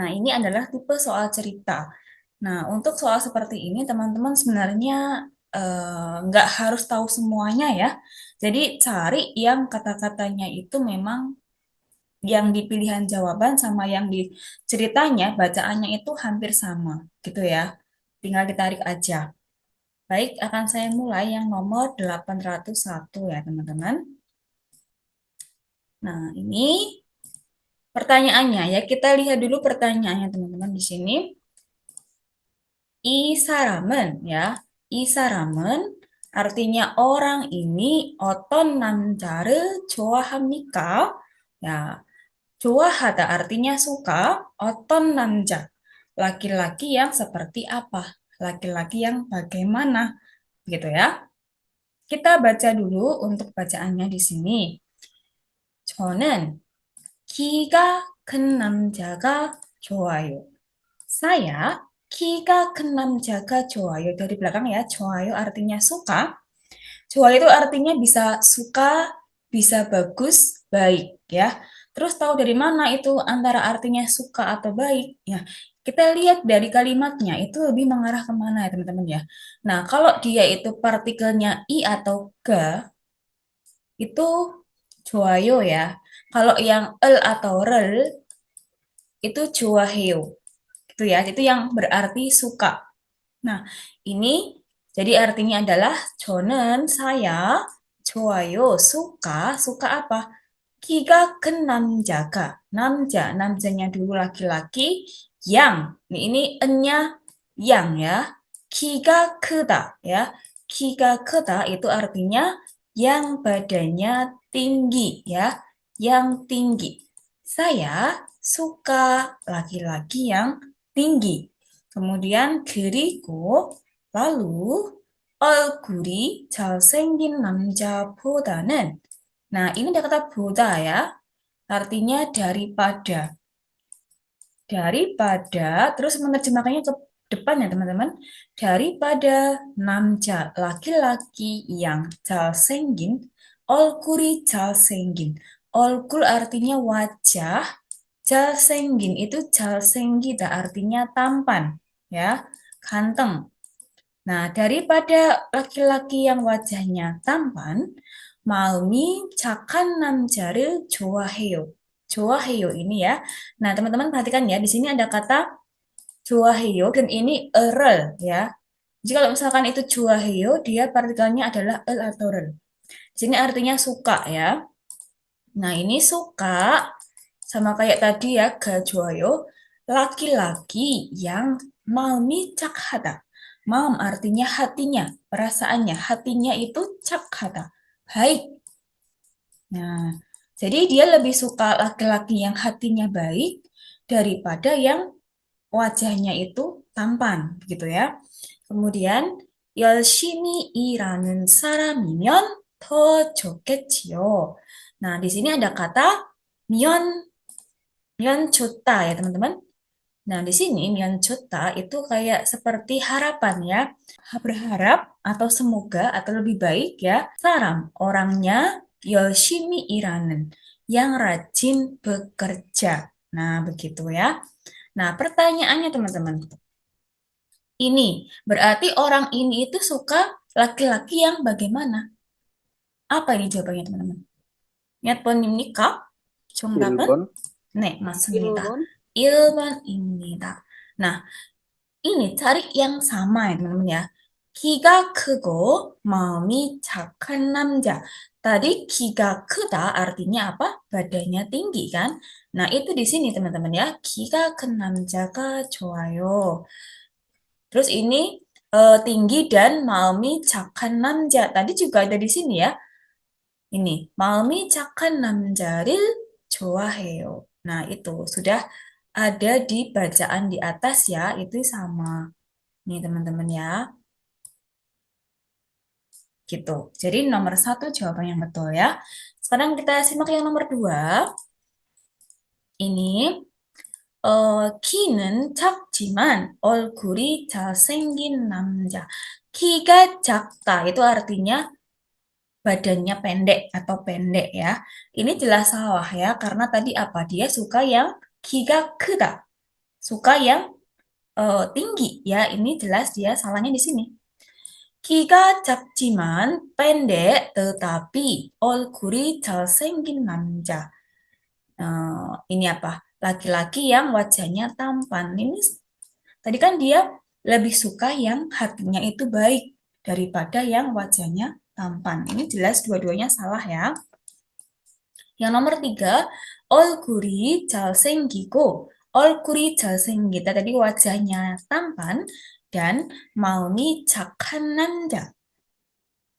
Nah, ini adalah tipe soal cerita. Nah, untuk soal seperti ini, teman-teman sebenarnya nggak harus tahu semuanya ya. Jadi, cari yang kata-katanya itu memang yang di pilihan jawaban sama yang di ceritanya, bacaannya itu hampir sama, gitu ya. Tinggal ditarik aja. Baik, akan saya mulai yang nomor 801 ya, teman-teman. Nah, ini pertanyaannya ya. Kita lihat dulu pertanyaannya, teman-teman, di sini. I saram은 ya. I saram은 artinya orang ini 어떤 남자를 좋아합니까? Ya, 좋아하다 artinya suka, 어떤 남자 laki-laki yang seperti apa? Laki-laki yang bagaimana? Gitu ya. Kita baca dulu untuk bacaannya di sini. 저는 키가 큰 남자가 좋아요. Saya 키가 큰 남자가 좋아요. Dari belakang ya, 좋아요 artinya suka. 좋아요 itu artinya bisa suka, bisa bagus, baik ya. Terus tahu dari mana itu antara artinya suka atau baik? Ya, kita lihat dari kalimatnya itu lebih mengarah kemana ya teman-teman ya. Nah, kalau dia itu partikelnya i atau ga, itu 좋아요 ya. Kalau yang el atau rel, itu 좋아해요. Gitu ya, itu yang berarti suka. Nah, ini jadi artinya adalah 저는 saya 좋아요 suka suka apa? 기가 큰 남자가 남자 namjanya dulu laki-laki yang ini ennya yang ya kiga 크다 ya kiga 크다 itu artinya yang badannya tinggi ya yang tinggi saya suka laki-laki yang tinggi kemudian 그리고 lalu 얼굴이 잘생긴 남자보다는 nah, ini ada kata boda ya. Artinya daripada. Daripada, terus menerjemahkannya ke depan ya teman-teman. Daripada namja, laki-laki yang 잘생긴, 얼굴이 잘생긴. 얼굴 artinya wajah, 잘생긴 itu 잘생기다 artinya tampan, ya, ganteng. Nah, daripada laki-laki yang wajahnya tampan, 마음이 착한 남자를 좋아해요. 좋아해요 ini ya. Nah, teman-teman perhatikan ya, di sini ada kata 좋아해요 dan ini erel ya. Jadi kalau misalkan itu 좋아해요, dia partikelnya adalah el atau rel. Di sini artinya suka ya. Nah, ini suka sama kayak tadi ya, 가좋아요. Laki-laki yang 마음이 착하다. Maum artinya hatinya, perasaannya. Hatinya itu cakhata, baik. Nah, jadi dia lebih suka laki-laki yang hatinya baik daripada yang wajahnya itu tampan, gitu ya. Kemudian, 열심히 일하는 사람이면 더 좋겠지요. Nah, di sini ada kata 면, 면 좋다 ya teman-teman. Nah, di sini 면 좋다 itu kayak seperti harapan ya. Berharap atau semoga atau lebih baik ya. Saram, orangnya 열심히 일하는 yang rajin bekerja. Nah, begitu ya. Nah, pertanyaannya teman-teman. Ini berarti orang ini itu suka laki-laki yang bagaimana? Apa ini jawabannya teman-teman? 몇 번입니까? 정답은? 1번, 네, 맞습니다. 1번, 1번입니다. Nah, ini cari yang sama ya teman-teman ya. 키가 크고 마음이 착한 남자. Tadi 키가 크다 artinya apa? Badannya tinggi kan? Nah, itu di sini teman-teman ya. 키가 큰 남자가 좋아요. Terus ini tinggi dan 마음이 착한 남자. Tadi juga ada di sini ya. Ini 마음이 착한 남자를 좋아해요. Nah, itu sudah ada di bacaan di atas ya. Itu sama. Nih teman-teman ya, gitu. Jadi nomor satu jawaban yang betul ya. Sekarang kita simak yang nomor dua. Ini 키는 작지만 얼굴이 잘생긴 남자. 키가 작다 itu artinya badannya pendek atau pendek ya. Ini jelas salah ya karena tadi apa? Dia suka yang 키가 크다. suka yang tinggi ya. Ini jelas dia salahnya di sini. 키가 작지만 pendek tetapi 얼굴이 잘생긴 남자. Ini apa? Laki-laki yang wajahnya tampan. Ini tadi kan dia lebih suka yang hatinya itu baik daripada yang wajahnya tampan. Ini jelas dua-duanya salah ya. Yang nomor tiga, 얼굴이 잘생기고. 얼굴이 잘생기다. Tadi wajahnya tampan dan 마음이 착한 남자.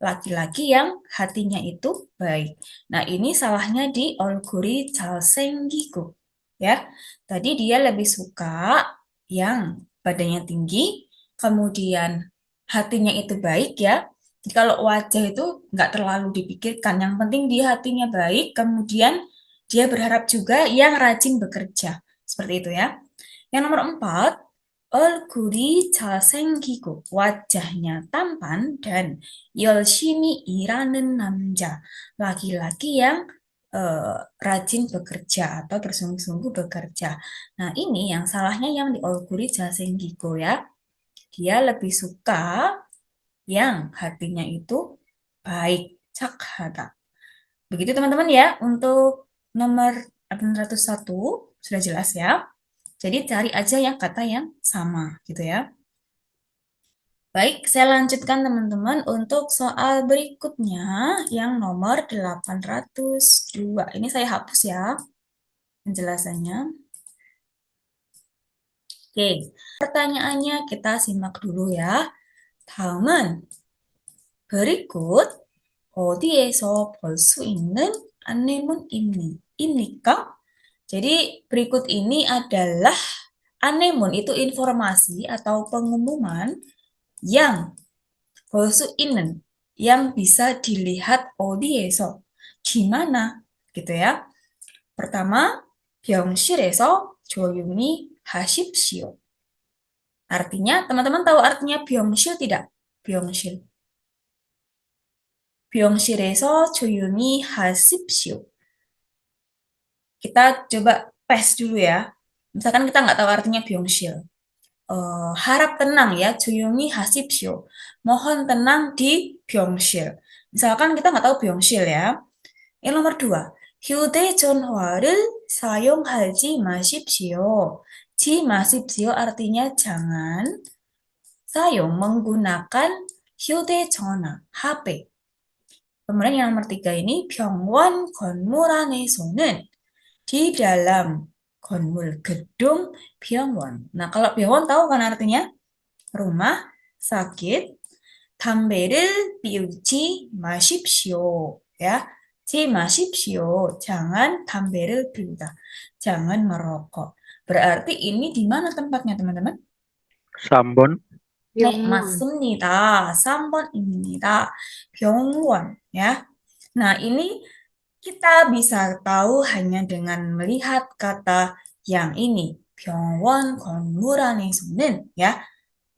Laki-laki yang hatinya itu baik. Nah, ini salahnya di 얼굴이 잘생기고. Ya, tadi dia lebih suka yang badannya tinggi, kemudian hatinya itu baik ya. Jadi kalau wajah itu nggak terlalu dipikirkan. Yang penting dia hatinya baik, kemudian dia berharap juga yang rajin bekerja. Seperti itu ya. Yang nomor 4, 얼굴이 잘생기고 wajahnya tampan dan 열심히 일하는 남자 laki-laki yang rajin bekerja atau bersungguh-sungguh bekerja. Nah ini yang salahnya yang di 얼굴이 잘생기고 ya. Dia lebih suka yang hatinya itu baik, 착하다. Begitu teman-teman ya untuk nomor 801 sudah jelas ya. Jadi cari aja yang kata yang sama gitu ya. Baik, saya lanjutkan teman-teman untuk soal berikutnya yang nomor 802. Ini saya hapus ya penjelasannya. Oke, pertanyaannya kita simak dulu ya. 다음은 berikut 어디에서 볼 수 있는 안내문입니까? Jadi berikut ini adalah anemun, itu informasi atau pengumuman yang 볼 수 있는, yang bisa dilihat 어디에서, di mana, gitu ya. Pertama, 병실에서 조용히 하십시오. Artinya, teman-teman tahu artinya 병실 tidak? 병실. 병실에서 조용히 하십시오. Kita coba tes dulu ya. Misalkan kita nggak tahu artinya 병실. Harap tenang ya, 조용히 하십시오. Mohon tenang di 병실. Misalkan kita nggak tahu 병실 ya. Yang nomor 2, 휴대전화를 사용하지 마십시오. 지 마십시오 artinya jangan. 사용 menggunakan 휴대전화, HP. Kemudian yang nomor 3 ini 병원 건물 안에서는 di dalam 건물 gedung 병원. Nah, kalau 병원 tahu kan artinya rumah sakit. 담배를 피우지 마십시오. Ya, 지 마십시오. Jangan 담배를 피우다. Jangan merokok. Berarti ini di mana tempatnya, teman-teman? Sambon, 네, 병원. 맞습니다. 3번입니다. 병원, ya. Nah, ini kita bisa tahu hanya dengan melihat kata yang ini. 병원 건물 안에서는, ya.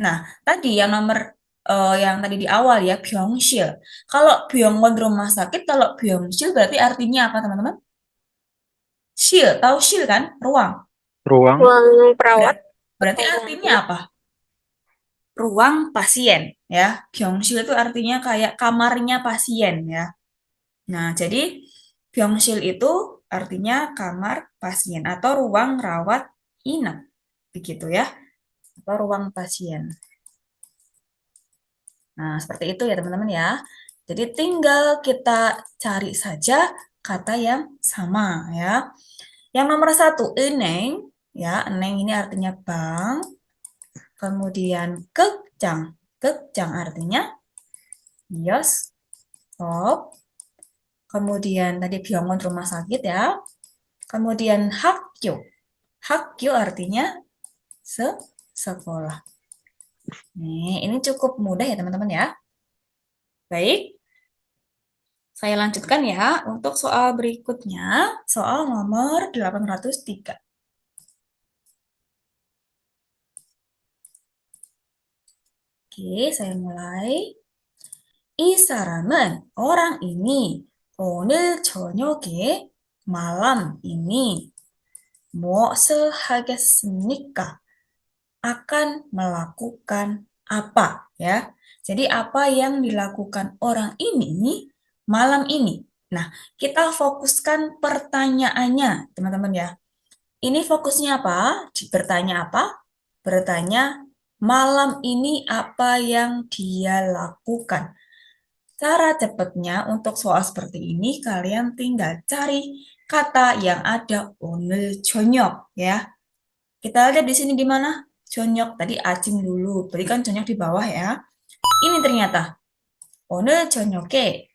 Nah, tadi yang nomor yang tadi di awal ya, 병실. Kalau 병원 rumah sakit, kalau 병실 berarti artinya apa, teman-teman? 실, tahu 실 kan? Ruang. ruang, Ruang perawat. Berarti artinya apa? Ruang pasien ya. 병실 itu artinya kayak kamarnya pasien ya. Nah, jadi 병실 itu artinya kamar pasien atau ruang rawat inap. Begitu ya. Atau ruang pasien. Nah, seperti itu ya teman-teman ya. Jadi tinggal kita cari saja kata yang sama ya. Yang nomor 1, eneng. Ya, eneng ini artinya bank. Kemudian kekjang. Kekjang artinya bioskop. Kemudian tadi 병원 rumah sakit ya. Kemudian 학교. 학교 artinya sekolah. Nih, ini cukup mudah ya teman-teman ya. Baik. Saya lanjutkan ya untuk soal berikutnya, soal nomor 803. Oke, saya mulai. 이 사람은 orang ini 오늘 저녁에 malam ini 무엇을 하겠습니까? Akan melakukan apa ya. Jadi apa yang dilakukan orang ini malam ini. Nah, kita fokuskan pertanyaannya, teman-teman ya. Ini fokusnya apa? Bertanya apa? Bertanya malam ini apa yang dia lakukan. Cara cepatnya untuk soal seperti ini kalian tinggal cari kata yang ada 오늘 저녁 ya. Kita lihat di sini di mana? Jonyok tadi acing dulu. Berikan jonyok di bawah ya. Ini ternyata 오늘 저녁에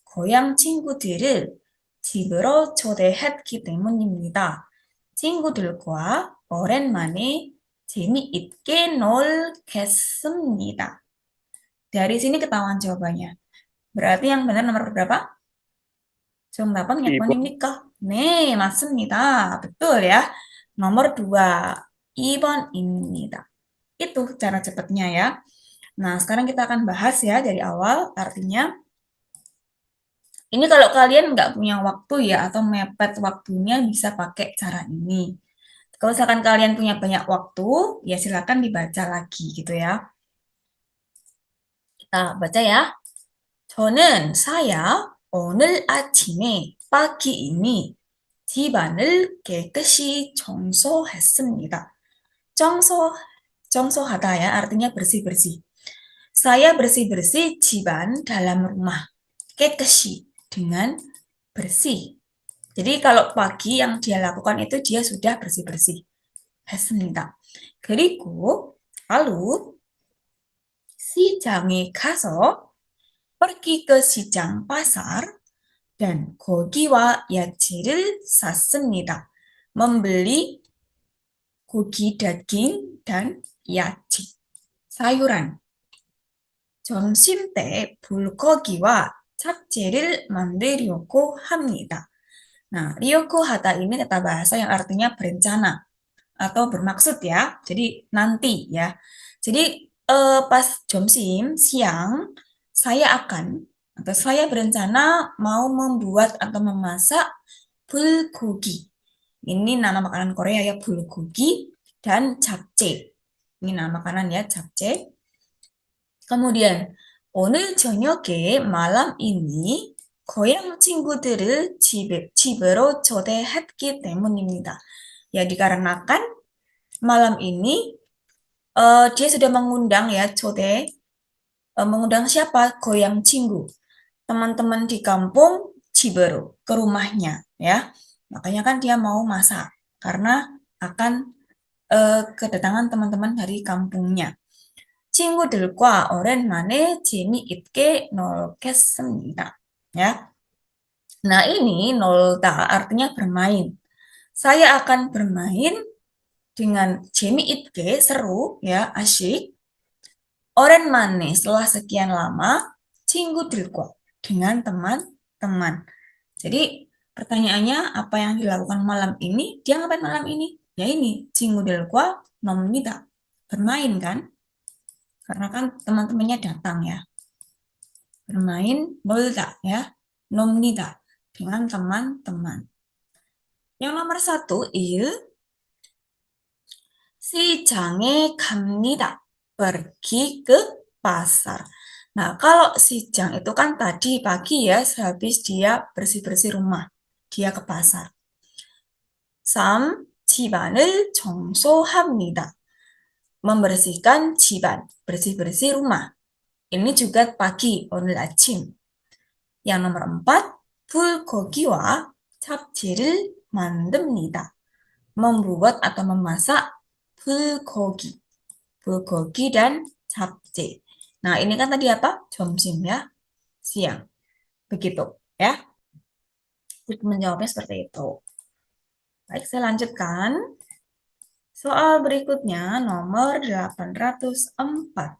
고향 친구들을 집으로 초대했기 때문입니다. 친구들과 오랜만에 재미있게 놀겠습니다. Dari sini ketahuan jawabannya. Berarti yang benar nomor berapa? 정답은 몇 2번. 번입니까? 네, 맞습니다. betul ya. Nomor 2, 2번입니다. Itu cara cepatnya ya. Nah, sekarang kita akan bahas ya dari awal. Artinya, ini kalau kalian nggak punya waktu ya atau mepet waktunya bisa pakai cara ini. Kalau misalkan kalian punya banyak waktu, ya silakan dibaca lagi gitu ya. Kita baca ya. saya 오늘 아침에 pagi ini 집안을 깨끗이 청소했습니다. 청소, 청소하다 ya artinya bersih-bersih. Saya bersih-bersih jiban dalam rumah. 깨끗이 dengan bersih. Jadi kalau pagi yang dia lakukan itu dia sudah bersih-bersih. 했습니다. 그리고 lalu 시장에 가서 pergi ke 시장 pasar dan 고기와 야채를 샀습니다. membeli 고기, daging, dan 야채, sayuran. 점심 때 불고기와 잡채를 만들려고 합니다. Nah, ryoko hata ini kata bahasa yang artinya berencana atau bermaksud ya. Jadi nanti ya. Jadi pas 점심 siang saya akan atau saya berencana mau membuat atau memasak bulgogi. Ini nama makanan Korea ya, bulgogi dan japchae. Ini nama makanan ya, japchae. Kemudian 오늘 저녁에 malam ini 고향 친구들을 집으로 초대했기 때문입니다. Ya dikarenakan malam ini dia sudah mengundang ya 초대 mengundang siapa? 고향 친구. Teman-teman di kampung Cibero ke rumahnya ya. Makanya kan dia mau masak karena akan kedatangan teman-teman dari kampungnya. 친구들과 오랜만에 재미있게 놀겠습니다. Ya. Nah, ini 놀다 artinya bermain. Saya akan bermain dengan 재미있게 seru ya, asyik. 오랜만에 setelah sekian lama 친구들과 dengan teman-teman. Jadi pertanyaannya apa yang dilakukan malam ini? Dia ngapain malam ini? Ya ini 친구들과 놉니다. Bermain kan? Karena kan teman-temannya datang ya. Bermain 놀다 ya. 놉니다. Dengan teman-teman. Yang nomor 1, 시장에 갑니다. Pergi ke pasar. Nah, kalau sijang itu kan tadi pagi ya, sehabis dia bersih-bersih rumah. Dia ke pasar. 3, 집안을 청소합니다. Membersihkan jiban, bersih-bersih rumah. Ini juga pagi, 오늘 아침. Yang nomor 4, 불고기와 잡채를 만듭니다. Membuat atau memasak 불고기. Bulgogi dan 잡채. Nah, ini kan tadi apa? 점심 ya, siang. Begitu ya. Menjawabnya seperti itu. Baik, saya lanjutkan. Soal berikutnya nomor 804.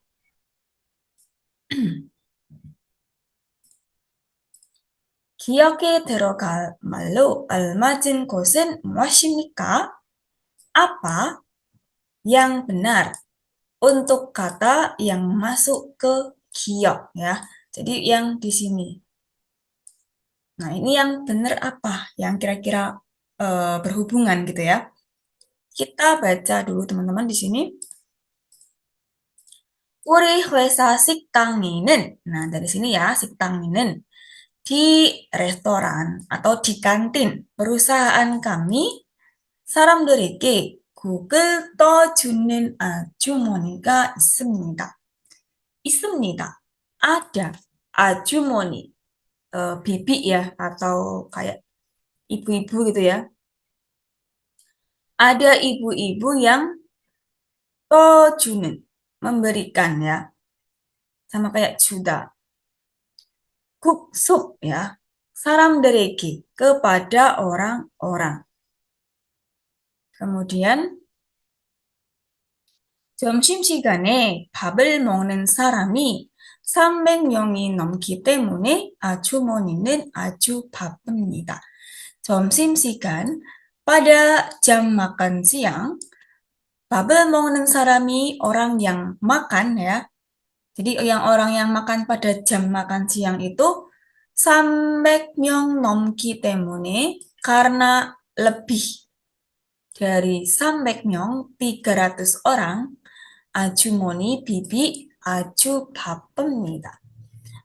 기억에 들어갈 말로 알맞은 것은 무엇입니까? Apa yang benar untuk kata yang masuk ke giok ya. Jadi yang di sini. Nah, ini yang benar apa? Yang kira-kira berhubungan gitu ya. kita baca dulu teman-teman di sini. 우리 회사 식당에는, nah dari sini ya, 식당에는 di restoran atau di kantin perusahaan kami 사람들에게 국을 떠주는 아주머니가 있습니다. 있습니다. Ada 아주머니, bibi ya atau kayak ibu-ibu gitu ya. Ada ibu-ibu yang 떠주는, memberikan ya, sama kayak juda. Kuksuk ya, salamdereki, kepada orang-orang. Kemudian 점심시간에 밥을 먹는 사람이 300명이 넘기 때문에 아주머니는 아주 바쁩니다. 점심시간, pada jam makan siang, 밥을 먹는 사람이 orang yang makan ya. Jadi orang yang makan pada jam makan siang itu 300명 넘기 때문에 karena lebih dari 300명, 300 orang, 아주머니 bibi 아주 바쁩니다.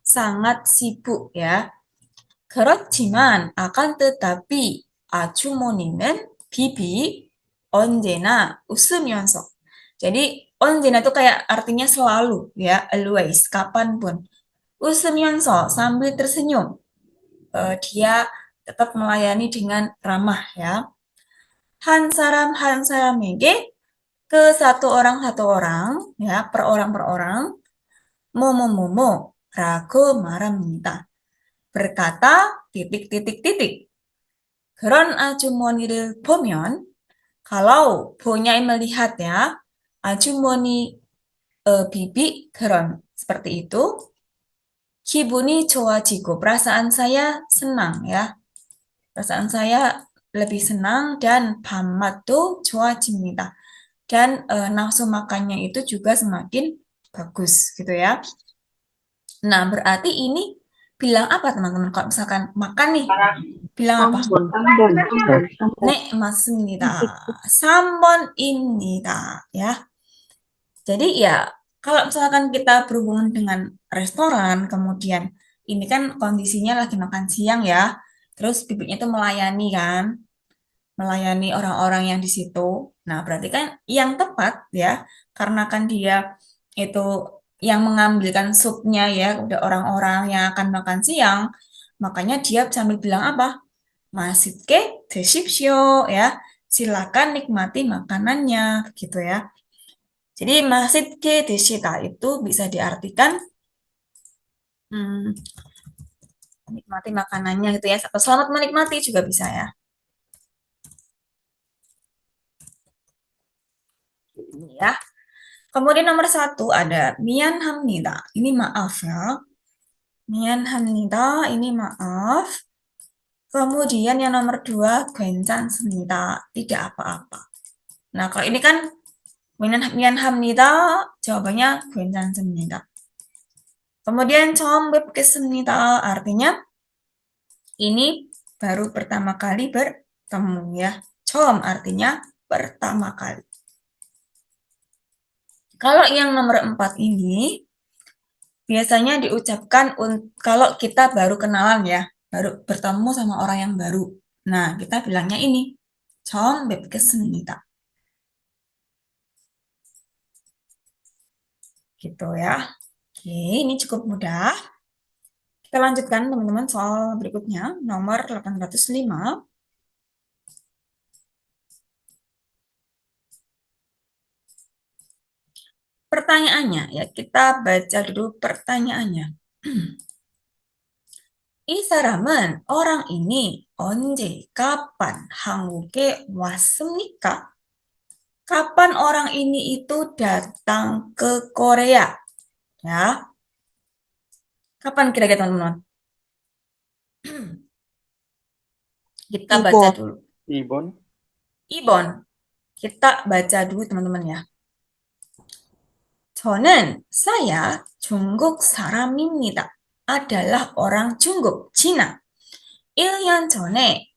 sangat sibuk ya. 그렇지만 akan tetapi 아주머니는 bibi 언제나 웃으면서. Jadi 언제나 itu kayak artinya selalu ya, always, kapanpun. 웃으면서 sambil tersenyum. Dia tetap melayani dengan ramah ya. 한 사람에게 ke satu orang ya, per orang 뭐뭐뭐뭐라고 말합니다. berkata titik. 그런 아주머니를 보면 kalau punya melihat ya, 아주머니 bibi keren seperti itu, 기분이 좋아지고 perasaan saya senang ya. Perasaan saya lebih senang dan 밤맛도 좋아집니다. Dan nafsu makannya itu juga semakin bagus gitu ya. Nah, berarti ini bilang apa teman-teman? Kalau misalkan makan nih, bilang apa? 네, 맞습니다. 3번입니다. Ya. Jadi ya, kalau misalkan kita berhubungan dengan restoran, kemudian ini kan kondisinya lagi makan siang ya, terus bibitnya itu melayani kan, melayani orang-orang yang di situ. Nah, berarti kan yang tepat ya, karena kan dia itu yang mengambilkan supnya ya, udah orang-orang yang akan makan siang, makanya dia sambil bilang apa? 맛있게 드십시오 ya. Silakan nikmati makanannya gitu ya. Jadi 맛있게 드시다 itu bisa diartikan menikmati makanannya gitu ya. Atau selamat menikmati juga bisa ya. Ini ya. Kemudian nomor 1 ada 미안합니다. Ini maaf ya. 미안합니다. Ini maaf. Kemudian yang nomor 2 괜찮습니다. Tidak apa-apa. Nah, kalau ini kan 미안합니다. Jawabannya 괜찮습니다. Kemudian 처음 뵙겠습니다. Artinya ini baru pertama kali bertemu ya. 처음 artinya pertama kali. Kalau yang nomor 4 ini biasanya diucapkan kalau kita baru kenalan ya, baru bertemu sama orang yang baru. Nah, kita bilangnya ini 처음 뵙겠습니다. Gitu ya. Oke, ini cukup mudah. Kita lanjutkan teman-teman soal berikutnya, nomor 805. Pertanyaannya ya, kita baca dulu pertanyaannya. 이 사람은 orang ini 언제, kapan 한국에 왔습니까? Kapan orang ini itu datang ke Korea? Ya. Kapan kira-kira teman-teman? Kita baca dulu. Ibon. Kita baca dulu teman-teman ya. saya 중국 사람입니다. adalah orang Jungkook, Cina. 1년 전에,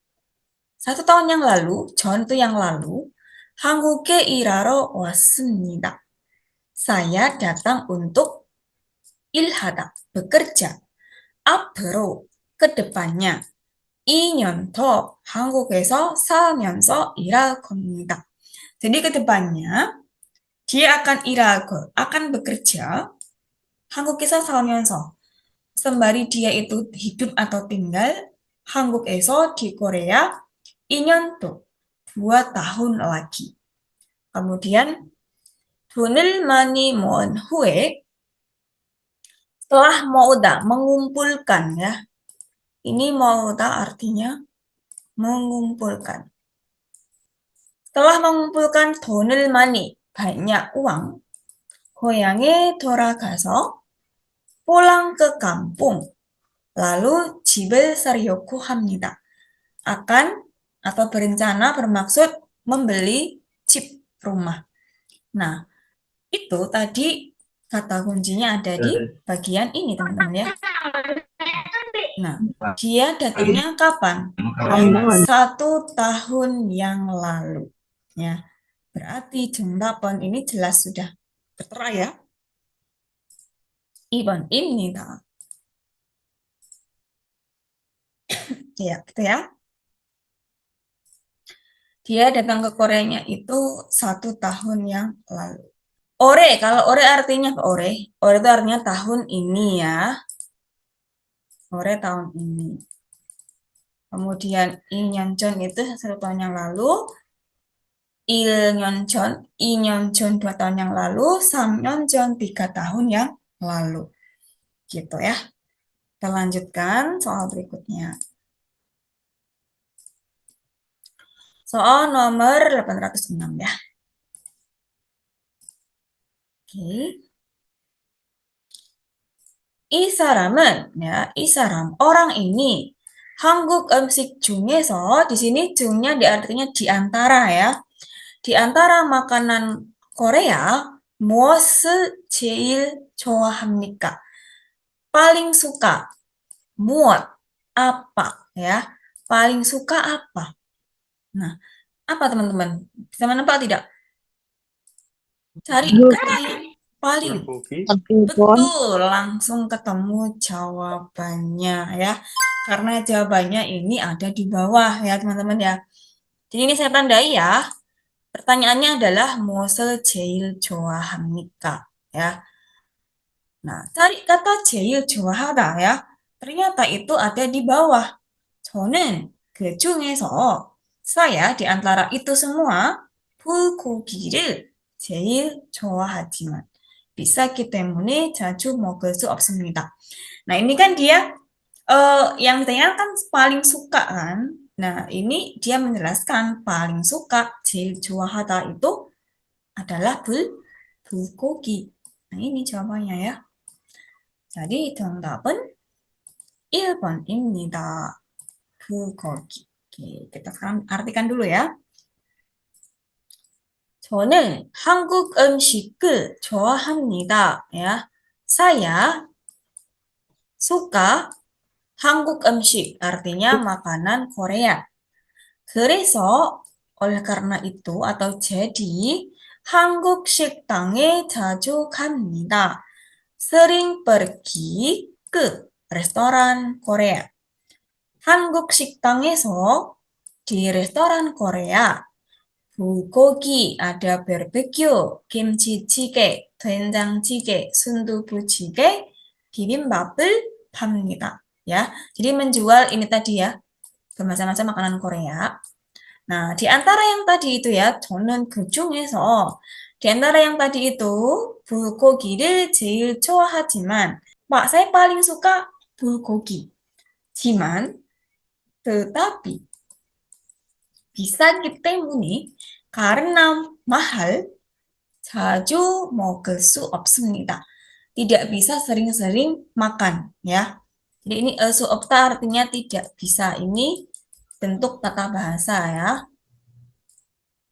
1 tahun yang lalu, 전 itu yang lalu, 한국에 일하러 왔습니다. Saya datang untuk 일하다, bekerja. 앞으로, kedepannya. 2년 더 한국에서 살면서 일할 겁니다. Jadi kedepannya dia akan akan bekerja 한국에서 살면서. Sembari dia itu hidup atau tinggal 한국에서 di Korea 2년 또 2 tahun lagi. Kemudian 돈을 많이 모은 후에 setelah mo'da mengumpulkan ya. Ini mo'da artinya mengumpulkan. Setelah mengumpulkan 돈을 많이 banyak uang, 고향에 돌아가서 pulang ke kampung, lalu 집을 사려고 합니다. Akan atau berencana bermaksud membeli chip rumah. Nah, itu tadi kata kuncinya ada di bagian ini, teman-teman ya. Nah, dia datangnya kapan? 1 tahun yang lalu. Ya, berarti 정답은 ini jelas sudah tertera ya. 2번입니다. Ya, gitu ya. Dia datang ke Koreanya itu 1 tahun yang lalu. Ore, kalau ore artinya apa? Ore itu artinya tahun ini ya. Ore tahun ini. Kemudian inyeonjeon itu 1 tahun yang lalu. Inyeonjeon 2 tahun yang lalu. Samyeonjeon 3 tahun yang lalu. Gitu ya. Kita lanjutkan soal berikutnya. Soal nomor 806 ya. Oke. 이 사람은, ya, 이 사람, orang ini, 한국 음식 중에서, di sini 중nya artinya di antara ya. Di antara makanan Korea, 무엇을 제일 좋아합니까? Paling suka, muat, apa ya? Paling suka apa? Nah, apa teman-teman? Bisa menebak tidak? Cari kata yang paling. Betul, langsung ketemu jawabannya ya. Karena jawabannya ini ada di bawah ya teman-teman ya. Jadi ini saya tandai ya. Pertanyaannya adalah 무엇을 제일 좋아합니까? Ya. Nah, cari kata 제일 좋아하다 ya. Ternyata itu ada di bawah. 저는 그 중에서 saya di antara itu semua 불고기를 제일 좋아하지만 비싸기 때문에 자주 먹을 수 없습니다. Nah, ini kan dia yang ditanya kan paling suka kan. Nah, ini dia menjelaskan paling suka 제일 좋아하다 itu adalah bulgogi. Nah, ini jawabannya ya. Jadi 정답은 1번입니다. bulgogi. Oke, kita sekarang artikan dulu ya. 저는 한국 음식을 좋아합니다. Ya. Saya suka 한국 음식, artinya makanan Korea. 그래서 oleh karena itu atau jadi 한국 식당에 자주 갑니다. Sering pergi ke restoran Korea. 한국 식당에서 di restoran Korea bulgogi ada barbeque, kimchi-jjigae, 된장찌개, 순두부찌개, bibimbap을 팝니다. Ya, jadi menjual ini tadi ya, bermacam-macam makanan Korea. Nah, di antara yang tadi itu ya, 저는 그중에서 di antara yang tadi itu bulgogi를 제일 좋아하지만, Pak, saya paling suka bulgogi. Jiman, tetapi 비싸기 때문에 karena mahal 자주 먹을 수 없습니다. Tidak bisa sering-sering makan ya. Jadi ini suopta artinya tidak bisa. Ini bentuk tata bahasa ya.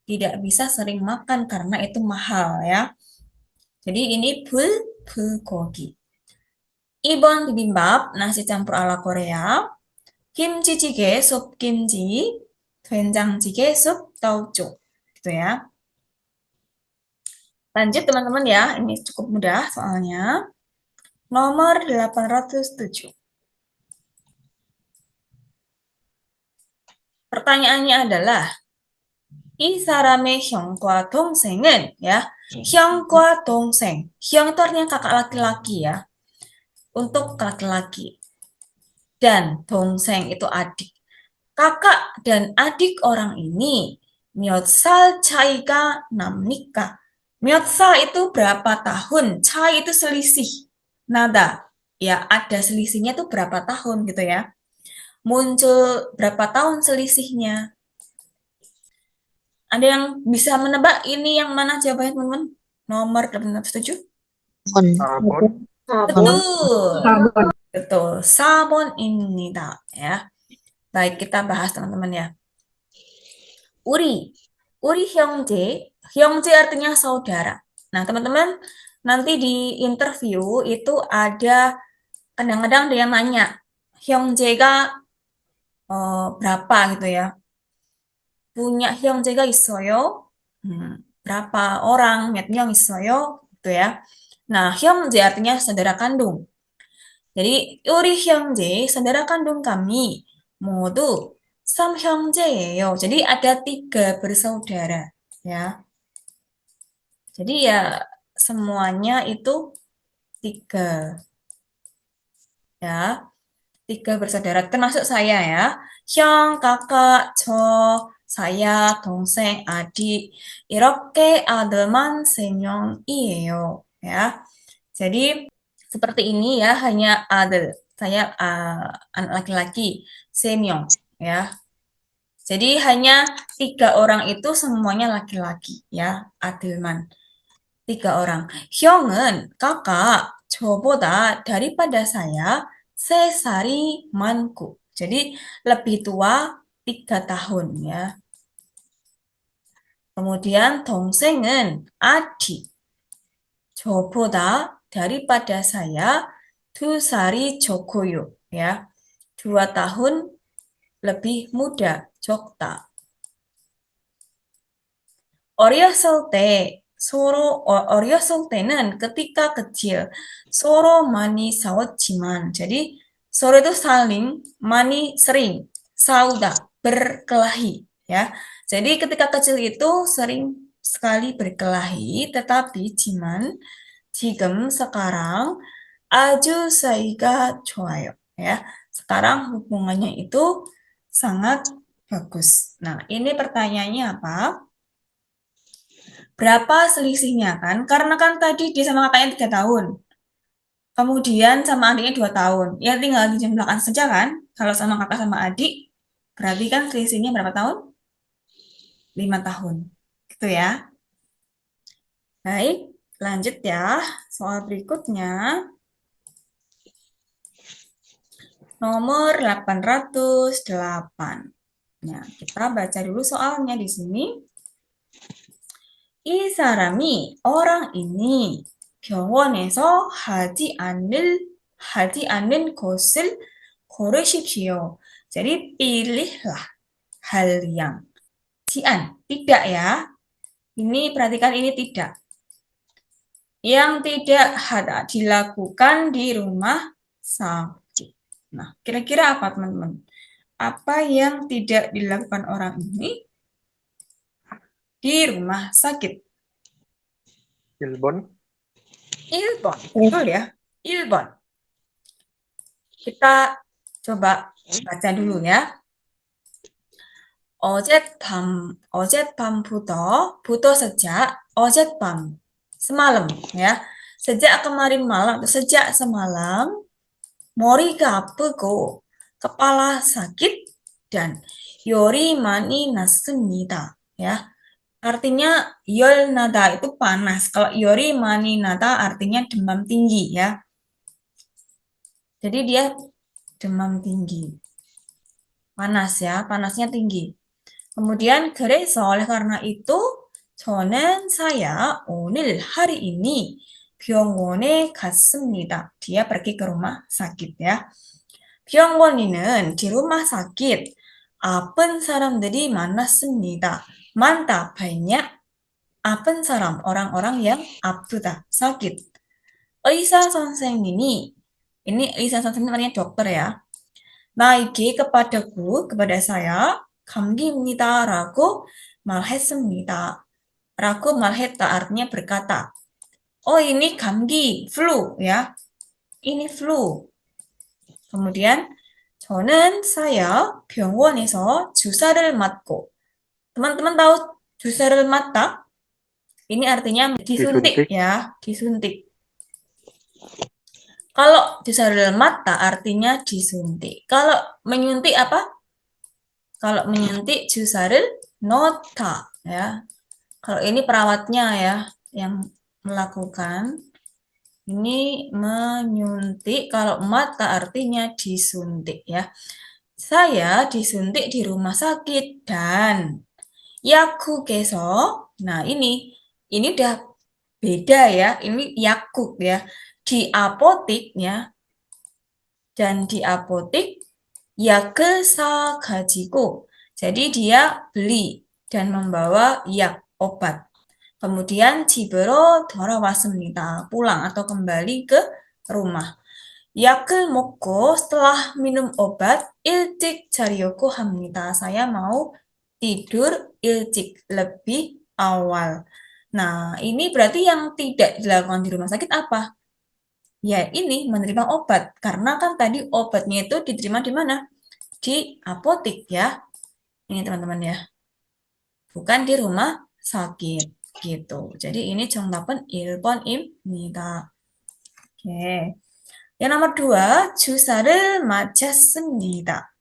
Tidak bisa sering makan karena itu mahal ya. Jadi ini bulgogi. 2번 bibimbap, nasi campur ala Korea. 김치찌개, sup kimchi. 된장찌개, sup tauco. Gitu ya. Lanjut teman-teman ya, ini cukup mudah soalnya. Nomor 807. Pertanyaannya adalah, 이 사람의 형과 동생은 ya, 형과 동생. 형 itu artinya kakak laki-laki ya, untuk laki-laki. Dan 동생 itu adik. Kakak dan adik orang ini 몇 살 차이가 납니까? 몇 살 itu berapa tahun? 차이 itu selisih. Nada. Ya, ada selisihnya itu berapa tahun gitu ya. Muncul berapa tahun selisihnya? Ada yang bisa menebak ini yang mana jawabannya teman-teman? Nomor 807? Sabon. Betul. Betul. Sabon입니다. Ya. Baik, kita bahas teman-teman ya. Uri. Uri hyongjae. Hyongjae artinya saudara. Nah, teman-teman, nanti di interview itu ada kadang-kadang dia nanya, hyongjae가 berapa gitu ya. Punya hyongjae가 있어요? Berapa orang? 몇 명 있어요? Gitu ya. Nah, hyongjae artinya saudara kandung. Jadi, 우리 형제, saudara kandung kami, 모두 삼형제예요. Jadi ada 3 bersaudara, ya. Jadi ya semuanya itu 3, ya. 3 bersaudara, termasuk saya ya. 형, kakak, 저, saya, 동생, adik. 이렇게 아들만 3명이에요. Ya. Jadi seperti ini ya, hanya adel. Saya anak laki-laki, semyong ya. Jadi hanya 3 orang itu semuanya laki-laki ya, adelman. 3 orang. 형은 kakak, 저보다 daripada saya, 3살이 많고. Jadi lebih tua 3 tahun ya. Kemudian 동생은 adik. 저보다 daripada saya 2살이 적고요 ya. 2 tahun lebih muda, 적다. 어렸을 때 어렸을 때는 ketika kecil 서로 많이 싸웠지만 jadi 서로 itu saling 많이 sering 싸우다 berkelahi ya. Jadi ketika kecil itu sering sekali berkelahi tetapi 지금 sekarang 아주 사이가 좋아요 ya. Sekarang hubungannya itu sangat bagus. Nah, ini pertanyaannya apa? Berapa selisihnya kan? Karena kan tadi dia sama kakaknya 3 tahun. Kemudian sama adiknya 2 tahun. Ya tinggal dijumlahkan saja kan? Kalau sama kakak sama adik, berarti kan selisihnya berapa tahun? 5 tahun. Gitu ya. Baik, lanjut ya. Soal berikutnya. Nomor 808. Nah, kita baca dulu soalnya di sini. 이 사람이 orang ini 병원에서 하지 않는 것을 고르십시오. Jadi pilihlah hal yang tidak ya. Ini perhatikan ini tidak. Yang tidak dilakukan di rumah sakit. Nah, kira-kira apa teman-teman? Apa yang tidak dilakukan orang ini di rumah sakit? 1번. 1번. Betul ya? 1번. Kita coba baca dulu ya. 어젯밤부터 sejak 어젯밤 semalam ya. Sejak kemarin malam atau sejak semalam 머리가 아프고 kepala sakit dan 열이 많이 났습니다 ya. Artinya 열나다 itu panas. Kalau 열이 많이 나다 artinya demam tinggi ya. Jadi dia demam tinggi. Panas ya, panasnya tinggi. Kemudian 그래서 oleh karena itu saya 오늘 hari ini 병원에 갔습니다. Dia pergi ke rumah sakit ya. 병원에는 di rumah sakit 아픈 사람들이 많았습니다. 많다, banyak. apen saram, orang-orang yang abduta, sakit. 의사 선생님이, ini 의사 선생님 artinya dokter ya. 나에게 kepadaku, kepada saya, 감기입니다. 라고 말했습니다. 라고 말했다 artinya berkata. Oh ini 감기, flu ya. ini flu. kemudian saya 병원에서 주사를 맞고. teman-teman tahu 주사를 맞다? Ini artinya disuntik Disuntik. ya, disuntik. Kalau 주사를 맞다 artinya disuntik. Kalau menyuntik apa? Kalau menyuntik 주사를 놓다 ya. Kalau ini perawatnya ya yang melakukan. Ini menyuntik, kalau mata artinya disuntik ya. Saya disuntik di rumah sakit dan 약국에서, nah ini udah beda ya, ini yakuk ya. Di apotik ya, dan di apotik 약을 사가지고, jadi dia beli dan membawa yak, obat. Kemudian 집으로 돌아왔습니다. pulang atau kembali ke rumah. 약을 먹고 setelah minum obat 일찍 자려고 합니다. Saya mau tidur 일찍 lebih awal. Nah, ini berarti yang tidak dilakukan di rumah sakit apa? Ya, ini menerima obat. Karena kan tadi obatnya itu diterima di mana? Di apotik ya. Ini teman-teman ya. Bukan di rumah sakit gitu. Jadi ini 정답은 1번입니다. Oke. Yang nomor 2, 주사를 맞았습니다.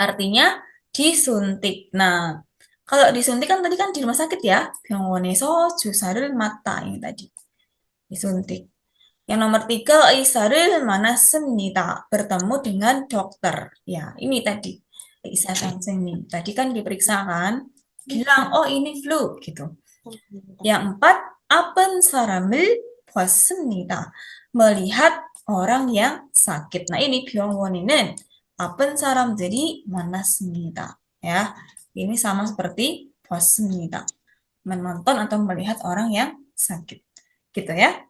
Artinya disuntik. Nah, kalau disuntik kan tadi kan di rumah sakit ya. 병원에서 주사를 맞다 ini tadi. Disuntik. Yang nomor 3, 의사를 만났습니다. Bertemu dengan dokter. Ya, ini tadi. 의사 선생님. Tadi kan diperiksa kan. Bilang, oh ini flu gitu. Yang 4, 아픈 사람을 봤습니다. Melihat orang yang sakit. Nah, ini 병원에는 아픈 사람들이 많았습니다. Ya, ini sama seperti 봤습니다. Menonton atau melihat orang yang sakit. Gitu ya.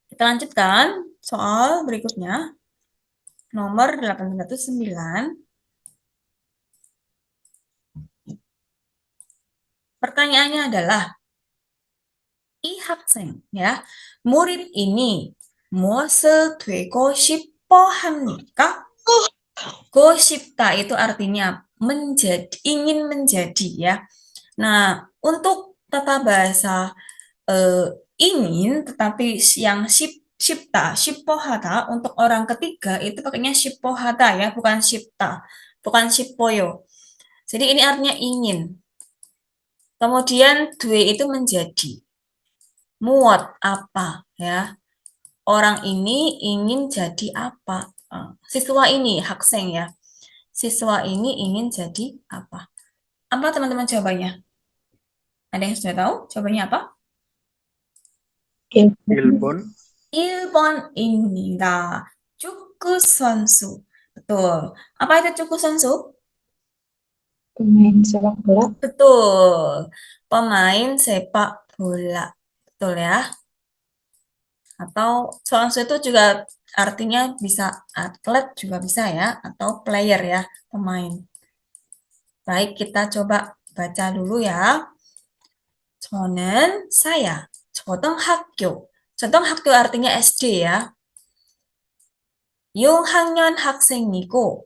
Kita lanjutkan soal berikutnya. Nomor 809. Pertanyaannya adalah, 이 학생, ya, murid ini 무엇을 되고 싶어 합니까? Go 싶다 itu artinya menjadi, ingin menjadi ya. Nah, untuk tata bahasa ingin, tetapi yang shipta, shippohata untuk orang ketiga itu pakainya shippohata ya, bukan shipta, bukan shippoyo. Jadi ini artinya ingin. Kemudian due itu menjadi. Muat apa ya? Orang ini ingin jadi apa? Siswa ini, hakseng ya. Siswa ini ingin jadi apa? Apa teman-teman jawabannya? Ada yang sudah tahu jawabannya apa? Ilbon. 1번입니다. 축구 선수. Betul. Apa itu 축구 선수? Pemain sepak bola. Betul. Pemain sepak bola. Betul ya. Atau 선수 itu juga artinya bisa atlet juga bisa ya, atau player ya, pemain. Baik, kita coba baca dulu ya. saya. 초등학교. 초등학교 artinya SD ya. 6학년 학생이고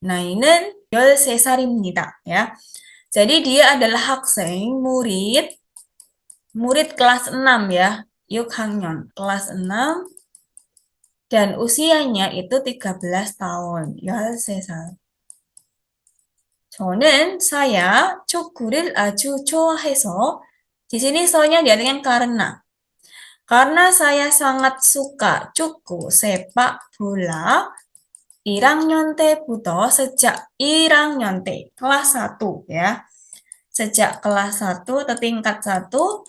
나이는 13살입니다. Ya. Jadi dia adalah 학생, murid kelas 6 ya. 6학년, kelas 6 dan usianya itu 13 tahun. 13살. saya 축구를 아주 좋아해서 di sini soalnya diartikan karena saya sangat suka 축구, sepak bola 1학년 때부터 sejak 1학년 때, kelas 1 ya. Sejak kelas 1 atau tingkat 1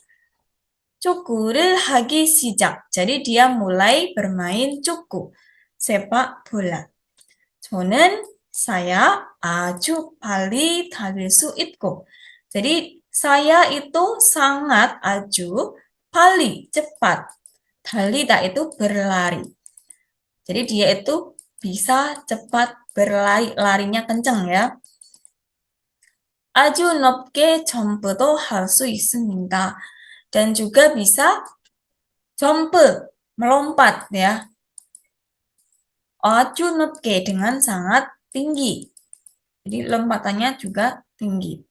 축구를 하기 시작. Jadi dia mulai bermain 축구, sepak bola. saya 아주 빨리 달릴 수 있고. Jadi Saya itu sangat aju, paling cepat. Dalida itu berlari. Jadi dia itu bisa cepat berlari, larinya kenceng ya. 아주 높게 점프도 할 수 있습니다. Dan juga bisa jump, melompat ya. 아주 높게 dengan sangat tinggi. Jadi lompatannya juga tinggi.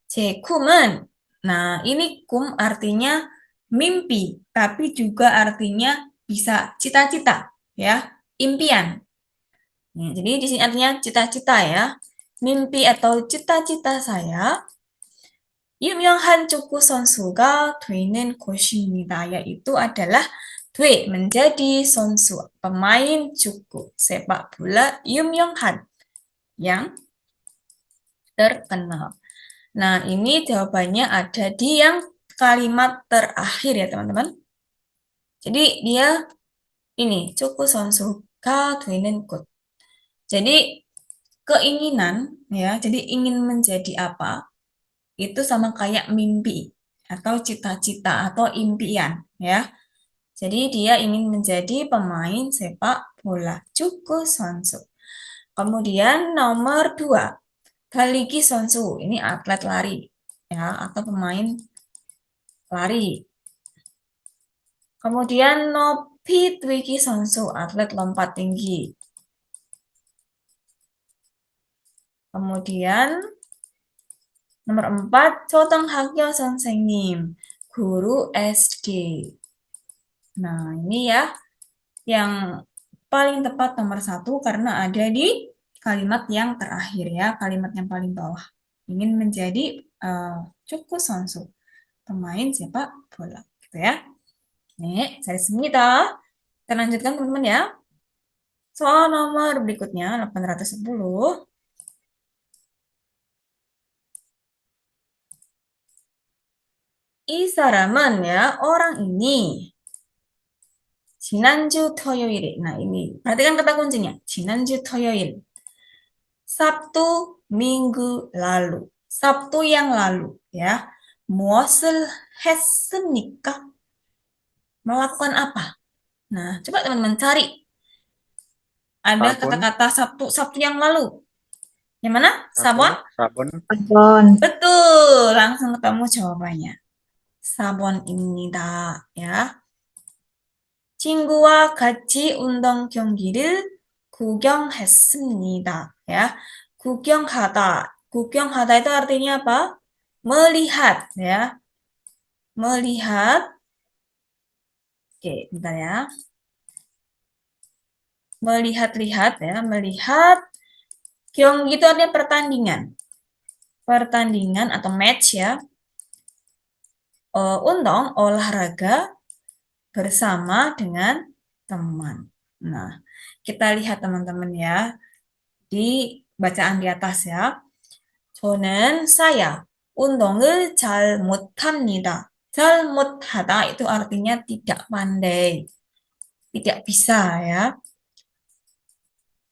제 꿈은, nah ini kum artinya mimpi, tapi juga artinya bisa cita-cita ya, impian. Nah, jadi di sini artinya cita-cita ya. Mimpi atau cita-cita saya 유명한 축구 선수가 되는 곳입니다. yaitu adalah menjadi 선수, pemain 축구 sepak bola 유명한 yang terkenal. Nah, ini jawabannya ada di yang kalimat terakhir ya, teman-teman. Jadi dia ini 축구 선수가 되는 곳. Jadi keinginan ya, jadi ingin menjadi apa? Itu sama kayak mimpi atau cita-cita atau impian ya. Jadi dia ingin menjadi pemain sepak bola, 축구 선수. Kemudian nomor 2, 달리기 선수. Ini atlet lari ya atau pemain lari. Kemudian 높이 뛰기 선수, atlet lompat tinggi. Kemudian nomor 4, 초등학교 선생님, guru SD. Nah, ini ya yang paling tepat nomor 1 karena ada di kalimat yang terakhir ya, kalimat yang paling bawah. Ingin menjadi 축구 선수, pemain sepak bola, gitu ya. 네, 잘했습니다. Kita lanjutkan teman-teman ya. Soal nomor berikutnya 810. 이 사람은 ya, orang ini 지난주 토요일에. Nah, ini perhatikan kata kuncinya. 지난주 토요일. Sabtu minggu lalu. Sabtu yang lalu ya. 무엇을 했습니까? Melakukan apa? Nah, coba teman-teman cari. Ada Sabun, kata-kata Sabtu yang lalu. Yang mana? Sabon? sabun, Sabon. Betul, langsung ketemu jawabannya. sabon입니다. 야. 친구와 같이 운동 경기를 구경했습니다. 야. 구경하다. 구경하다 itu artinya apa? Melihat ya. Melihat. Oke, bentar ya. Melihat-lihat ya, melihat. Kyong itu artinya pertandingan. Pertandingan atau match ya. Undong, olahraga bersama dengan teman. Nah, kita lihat teman-teman ya di bacaan di atas ya. 저는 saya 운동을 잘 못합니다. 잘 못하다 itu artinya tidak pandai, tidak bisa ya.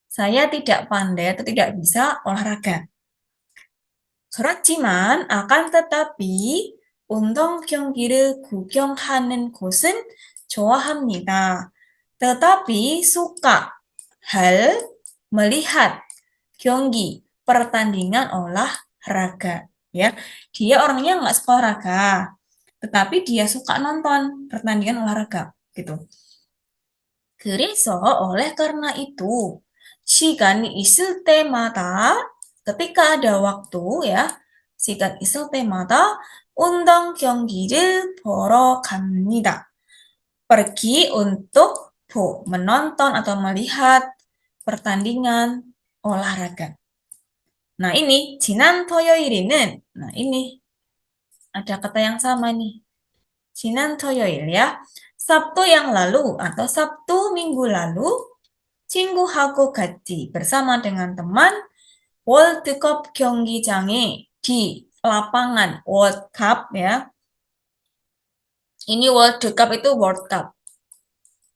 Saya tidak pandai atau tidak bisa olahraga. 그렇지만 akan tetapi 운동 경기를 구경하는 곳은 좋아합니다. Tetapi suka hal melihat 경기 pertandingan olahraga ya. Dia orangnya nggak suka olahraga, tetapi dia suka nonton pertandingan olahraga gitu. 그래서 oleh karena itu 시간이 있을 때마다 ketika ada waktu ya, 시간 있을 때마다 운동 경기를 보러 갑니다. Pergi untuk menonton atau melihat pertandingan olahraga. Nah ini 지난 토요일에는, nah ini ada kata yang sama nih. 지난 토요일 ya, Sabtu yang lalu atau Sabtu minggu lalu, 친구하고 같이 bersama dengan teman 월드컵 경기장에 di lapangan World Cup ya. Ini World Cup itu World Cup.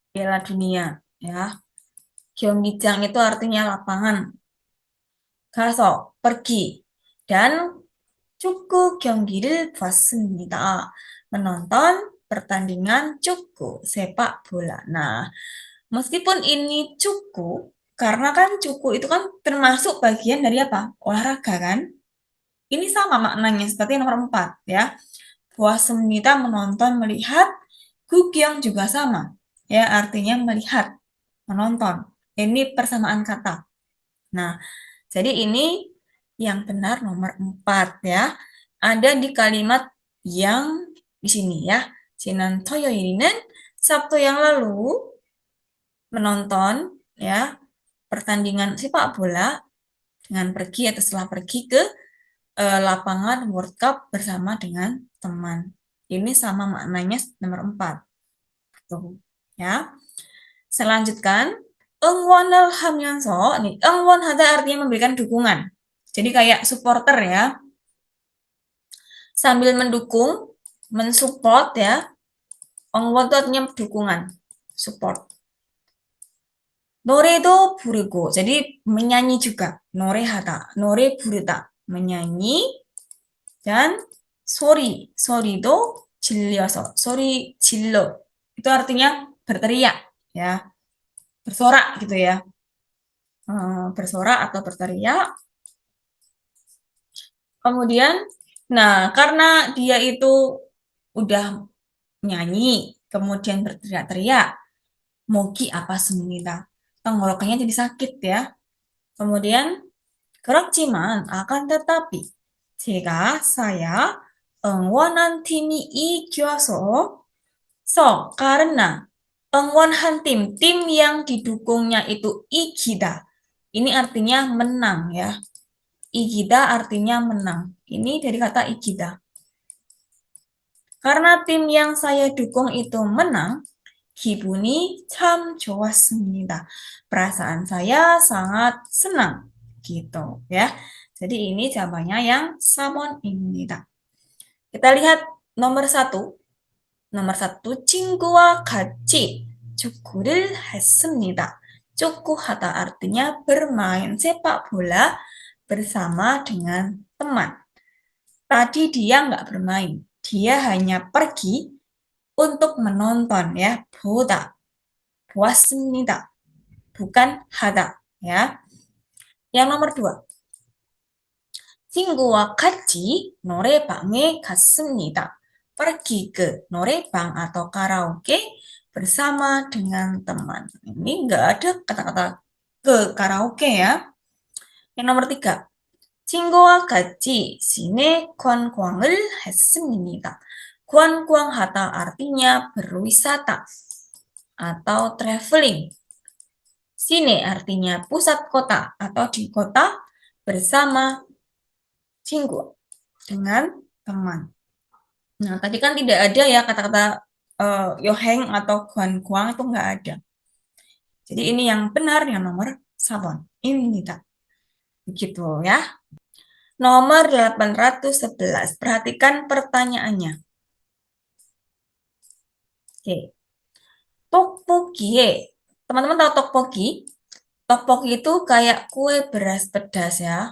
Piala Dunia ya. 경기장 itu artinya lapangan. 가서 pergi dan 축구 경기를 봤습니다. menonton pertandingan 축구 sepak bola. Nah, meskipun ini 축구, karena kan 축구 itu kan termasuk bagian dari apa? Olahraga kan? Ini sama maknanya seperti nomor 4 ya. 보았습니다 menonton, melihat. 구경 juga sama. Ya, artinya melihat, menonton. Ini persamaan kata. Nah, jadi ini yang benar nomor 4 ya. Ada di kalimat yang di sini ya. 지난 토요일에는 Sabtu yang lalu menonton ya pertandingan sepak bola dengan pergi atau setelah pergi ke lapangan World Cup bersama dengan teman. Ini sama maknanya nomor 4. Tuh, ya. Selanjutkan, 응원을 하면서, nih, 응원하다 artinya memberikan dukungan. Jadi kayak supporter ya. Sambil mendukung, mensupport ya. 응원 itu artinya dukungan, support. 노래도 부르고, jadi menyanyi juga. 노래하다, 노래 부르다, menyanyi. Dan 소리도 질려서, 소리 질러. itu artinya berteriak ya. Bersorak gitu ya. Bersorak atau berteriak. Kemudian, nah karena dia itu udah nyanyi, kemudian berteriak-teriak, mogi apa semenita. Tenggorokannya jadi sakit ya. Kemudian, 그렇지만 akan tetapi, saya 응원한 팀이 이겨서 karena 응원한 tim yang didukungnya itu igida. Ini artinya menang ya. Igida artinya menang. Ini dari kata igida. Karena tim yang saya dukung itu menang, 기분이 참 좋았습니다. Perasaan saya sangat senang. Gitu ya. Jadi ini jawabannya yang 4번입니다. Kita lihat nomor 1. nomor 1, 친구와 같이 축구를 했습니다. 축구하다 artinya bermain sepak bola bersama dengan teman. Tadi dia nggak bermain, dia hanya pergi untuk menonton ya, 보다, 보았습니다, bukan 하다 ya. Yang nomor 2, 친구와 같이 노래방에 갔습니다. Pergi ke norebang atau karaoke bersama dengan teman. Ini nggak ada kata-kata ke karaoke ya. Yang nomor 3, 친구와 같이 시내 관광을 했습니다. 관광하다 artinya berwisata atau traveling. Sine artinya pusat kota atau di kota bersama 친구 dengan teman. Nah, tadi kan tidak ada ya kata-kata yoheng atau guan-guang itu nggak ada. Jadi ini yang benar yang nomor 4. Imnida. Begitu ya. Nomor 811. Perhatikan pertanyaannya. Oke. Tteokbokki. Teman-teman tahu tteokbokki? Tteokbokki itu kayak kue beras pedas ya.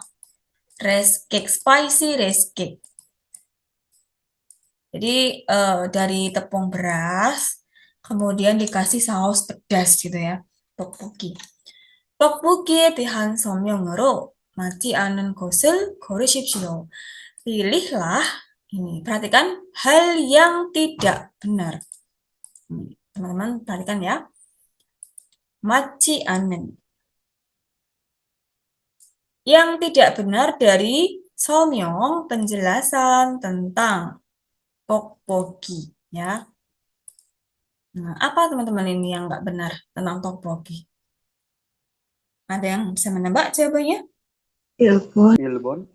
Rice cake, spicy rice cake. Jadi dari tepung beras, kemudian dikasih saus pedas gitu ya, tteokbokki. 떡볶이에 대한 설명으로 맞지 않은 것을 고르십시오. Pilihlah, ini perhatikan hal yang tidak benar. Teman-teman perhatikan ya. 맞지 않는. Yang tidak benar dari 설명, penjelasan tentang tteokbokki ya. Nah, apa teman-teman ini yang nggak benar tentang tteokbokki? Ada yang bisa menebak jawabannya? 1번, 1번,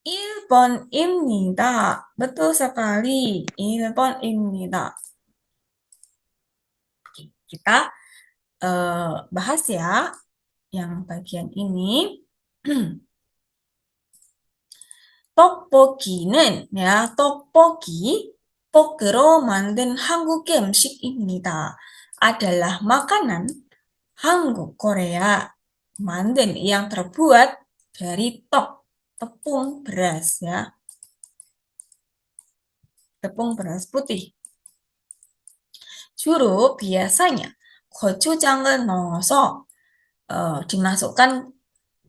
1번입니다. Betul sekali. 1번입니다. Kita bahas ya yang bagian ini. 떡볶이는 ya, 떡볶이 볶으로 만든 한국의 음식입니다. Adalah makanan Hanguk Korea mandan yang terbuat dari tepung beras ya. tepung beras putih. Juru biasanya gochujang을 넣어서 dimasukkan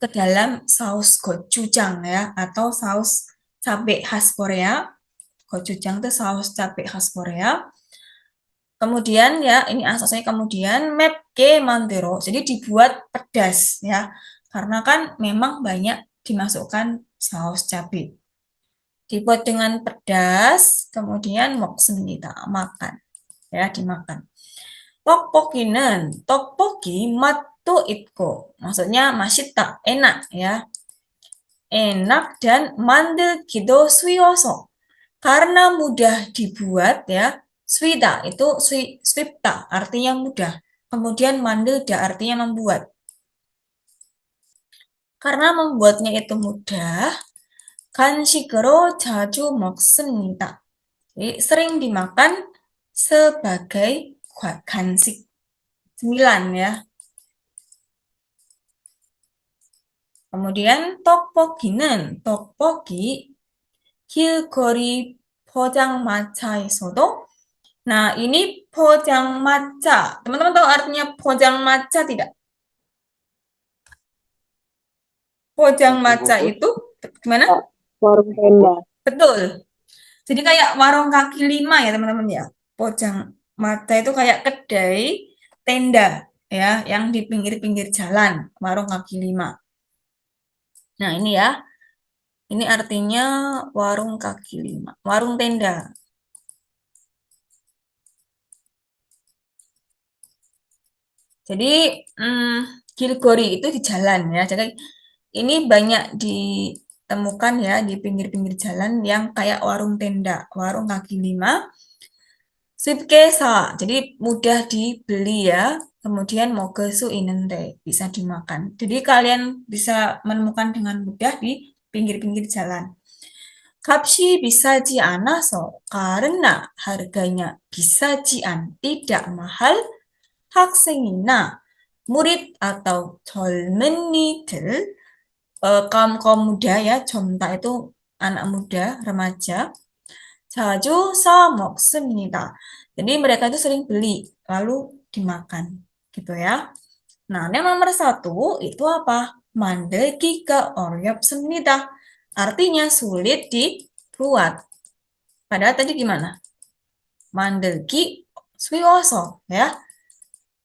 ke dalam saus gochujang ya, atau saus cabai khas Korea. Gochujang itu saus cabai khas Korea. Kemudian ya, ini asasnya kemudian 맵게 만들어. Jadi dibuat pedas ya. Karena kan memang banyak dimasukkan saus cabai. Dibuat dengan pedas, kemudian 먹습니다. Makan. Ya, dimakan. 떡볶이 맛도 있고. Maksudnya 맛있다, enak ya. Enak dan 만들기도 쉬워서. Karena mudah dibuat ya. Swida itu swipta, artinya mudah. Kemudian 만들다 artinya membuat. Karena membuatnya itu mudah, 간식으로 자주 먹습니다. Jadi sering dimakan sebagai 간식. 9 ya. Kemudian 떡볶이 길거리 포장마차에서도. Nah, ini 포장마차. Teman-teman tahu artinya 포장마차 tidak? 포장마차 Bungkus. itu gimana? Warung tenda. Betul. Jadi kayak warung kaki 5 ya, teman-teman ya. Po장마차 itu kayak kedai tenda ya, yang di pinggir-pinggir jalan, warung kaki 5. Nah, ini ya. Ini artinya warung kaki 5, warung tenda. Jadi, 길거리 itu di jalan ya. Jadi, ini banyak ditemukan ya di pinggir-pinggir jalan yang kayak warung tenda, warung kaki 5. 쉽게사, jadi mudah dibeli ya. Kemudian 먹을 수 있는데, bisa dimakan. Jadi kalian bisa menemukan dengan mudah di pinggir-pinggir jalan. 값이 비싸지 않아서, karena harganya 비싸지 tidak mahal, 학생이나 murid atau 젊은이들, kaum muda ya, 점다 itu anak muda, remaja, 자주 사 먹습니다. Jadi mereka itu sering beli, lalu dimakan, gitu ya. Nah, yang nomor 1 itu apa? 만들기가 어렵습니다. Artinya sulit dibuat. Padahal tadi gimana? 만들기 쉬워서 ya.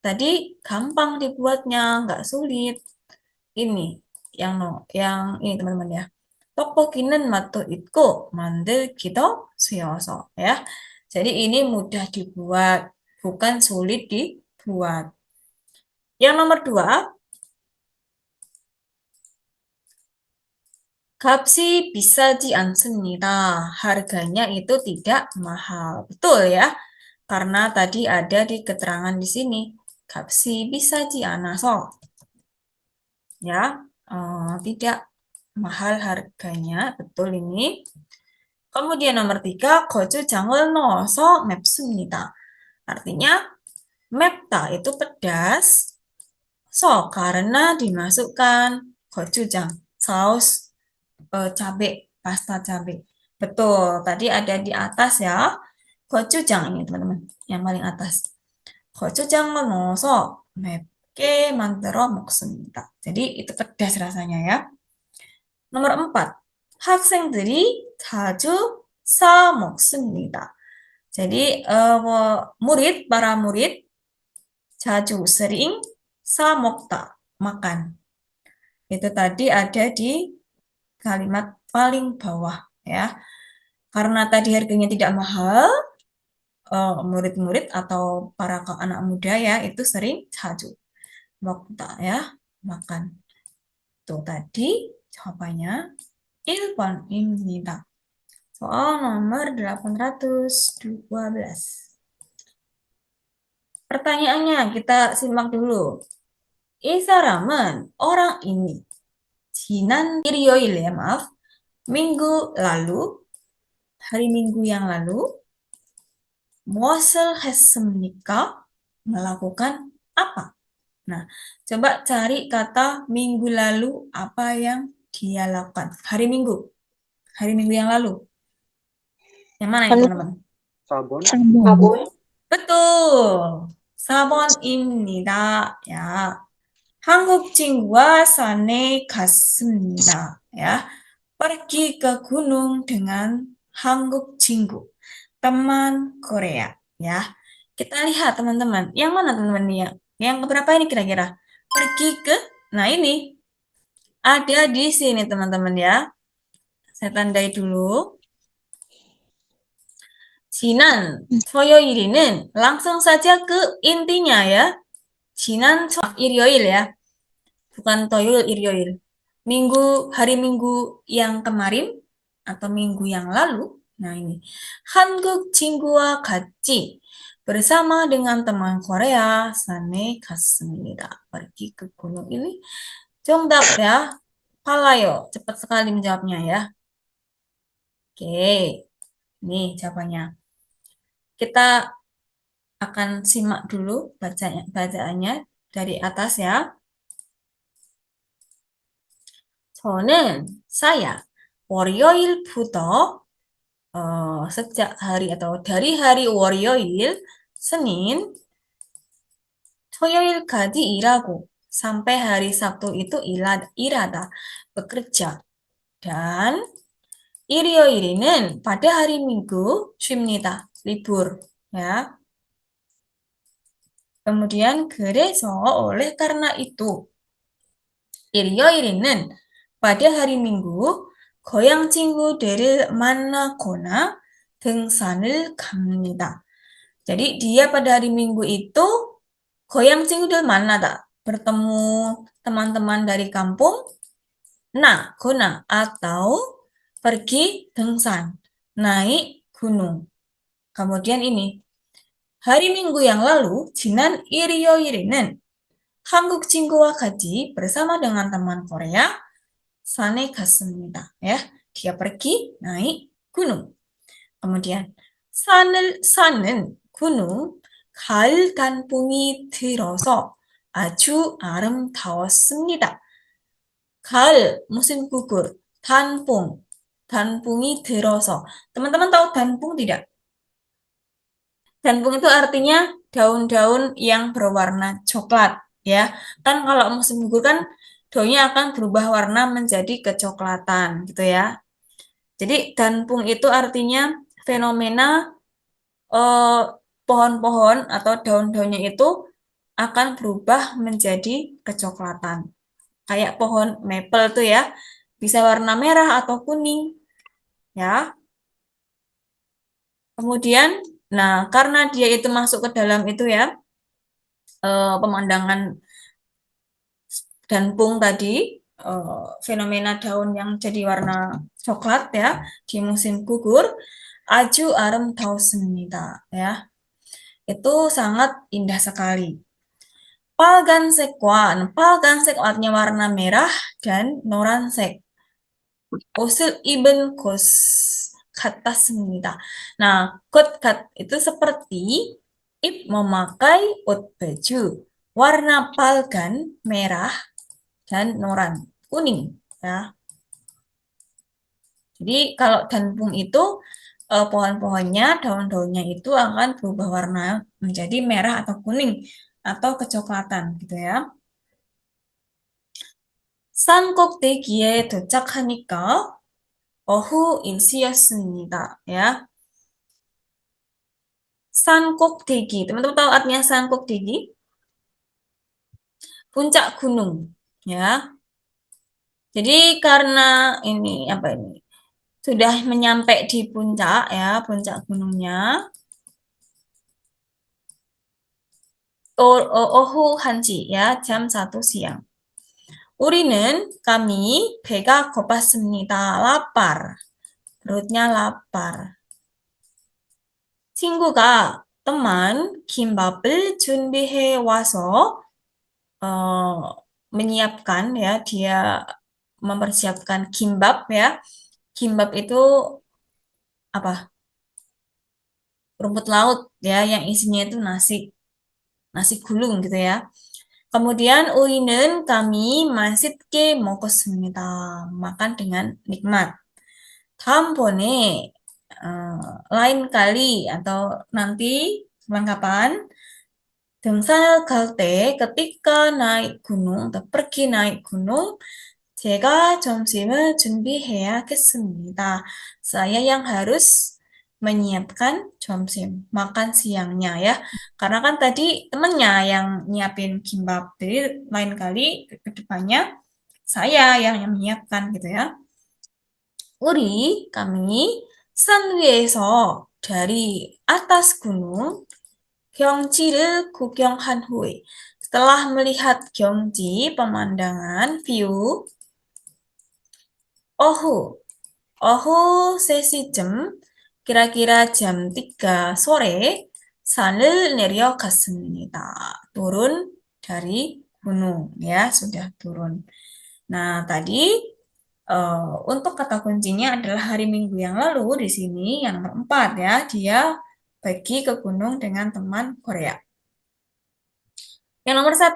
Tadi gampang dibuatnya, nggak sulit. Ini yang ini teman-teman ya. 떡볶이는 맛도 있고 만들기도 쉬워서 ya. Jadi ini mudah dibuat, bukan sulit dibuat. Yang nomor 2, 값이 비싸지 않습니다. Harganya itu tidak mahal. Betul ya? Karena tadi ada di keterangan di sini. 값이 비싸지 않아서. Ya, tidak mahal harganya. Betul ini. Kemudian nomor 3, 고추장을 넣어서 맵습니다. Artinya, 맵다 itu pedas. So, karena dimasukkan gochujang, saus cabai, pasta cabai. Betul, tadi ada di atas ya. gochujang ini teman-teman, yang paling atas. 고추장을 넣어서 맵게 만들어 먹습니다. Jadi itu pedas rasanya ya. nomor 4, 학생들이 자주 사 먹습니다. Jadi para murid 자주 sering 사 먹다, makan. Itu tadi ada di kalimat paling bawah ya. Karena tadi harganya tidak mahal, murid-murid atau para anak muda ya itu sering 자주 먹다 ya, makan. Itu tadi jawabannya 1번입니다. Soal nomor 812. Pertanyaannya kita simak dulu. 이 사람은, orang ini, 지난 일요일 ya, maaf, minggu lalu, hari minggu yang lalu, 무엇을 했습니까? Melakukan apa? Nah, coba cari kata minggu lalu apa yang dia lakukan. Hari minggu yang lalu. Yang mana ini teman-teman? sabun, sabun, betul. 4번입니다. 야. 한국 친구와 산에 갔습니다. Ya, pergi ke gunung dengan 한국 친구, teman Korea. Ya, kita lihat teman-teman. Yang mana teman-teman nih? Yang keberapa ini kira-kira? Pergi ke, nah ini ada di sini teman-teman ya. Saya tandai dulu. 지난 토요일에는 langsung saja ke intinya ya. 지난 일요일 ya. Bukan toyol iryoil. Hari Minggu yang kemarin atau minggu yang lalu. Nah ini. 한국 친구와 같이 bersama dengan teman Korea 산에 갔습니다. Pergi ke gunung ini. 정답 ya. Palayo. Cepat sekali menjawabnya ya. Oke. Nih jawabannya. Kita akan simak dulu bacaannya dari atas ya. 저는 saya 월요일부터 sejak hari atau dari hari 월요일 Senin 토요일까지 일하고 sampai hari Sabtu itu 일하다 bekerja dan 일요일에는 pada hari Minggu 쉽니다 libur ya. Kemudian 그래서 oleh karena itu 일요일에는 pada hari Minggu 고향 친구들을 만나거나 등산을 갑니다. Jadi dia pada hari Minggu itu goyang 친구들 만나다. Bertemu teman-teman dari kampung. Nah, guna atau pergi 등산. Naik gunung. Kemudian ini. Hari Minggu yang lalu, 지난 일요일에는 한국 친구와 같이 bersama dengan teman Korea 산에 갔습니다. Ya, dia pergi naik gunung. Kemudian 산은 gunung 가을 단풍이 들어서 아주 아름다웠습니다. 가을 musim gugur, 단풍이 들어서. Teman-teman tahu 단풍 tidak? 단풍 itu artinya daun-daun yang berwarna coklat, ya. Kan kalau musim gugur kan daunnya akan berubah warna menjadi kecoklatan, gitu ya. Jadi danpung itu artinya fenomena pohon-pohon atau daun-daunnya itu akan berubah menjadi kecoklatan. Kayak pohon maple tuh ya, bisa warna merah atau kuning, ya. Kemudian, nah karena dia itu masuk ke dalam itu ya, pemandangan danpung tadi, fenomena daun yang jadi warna coklat ya di musim gugur, 아주 아름다웠습니다. Ya, itu sangat indah sekali. 빨간색 artinya warna merah dan noransek. 옷을 입은 것 같았습니다. Nah, itu seperti memakai baju warna palgan merah dan noran kuning ya. Jadi kalau danpung itu pohon-pohonnya, daun-daunnya itu akan berubah warna menjadi merah atau kuning atau kecoklatan gitu ya. 산 꼭대기에 도착하니까 오후 일시였습니다. Ya. 산 꼭대기. Teman-teman tahu artinya 산 꼭대기? Puncak gunung, ya. Jadi karena ini apa ini? Sudah menyampai di puncak ya, puncak gunungnya. 오후 1시 ya, jam 1 siang. kami 배가 고팠습니다. lapar. Perutnya lapar. 친구가 teman 김밥을 준비해 와서 menyiapkan ya, dia mempersiapkan kimbap ya. Kimbap itu apa? Rumput laut ya yang isinya itu nasi gulung gitu ya. Kemudian kami 맛있게 먹었습니다. Makan dengan nikmat. 다음번에 lain kali atau nanti kapan-kapan 등산을 갈 때 ketika naik gunung atau pergi naik gunung 제가 점심을 준비해야겠습니다. Saya yang harus menyiapkan 점심, makan siangnya ya. Karena kan tadi temennya yang nyiapin kimbap, jadi lain kali ke depannya saya yang menyiapkan gitu ya. kami 산 위에서 dari atas gunung 경치를 구경한 후에 setelah melihat 경치 pemandangan view 어후 어후 3시쯤 kira-kira jam 3 sore 산을 내려갔습니다. Turun dari gunung ya, sudah turun. Nah, tadi untuk kata kuncinya adalah hari Minggu yang lalu di sini yang nomor 4 ya, dia pergi ke gunung dengan teman Korea. Yang nomor 1,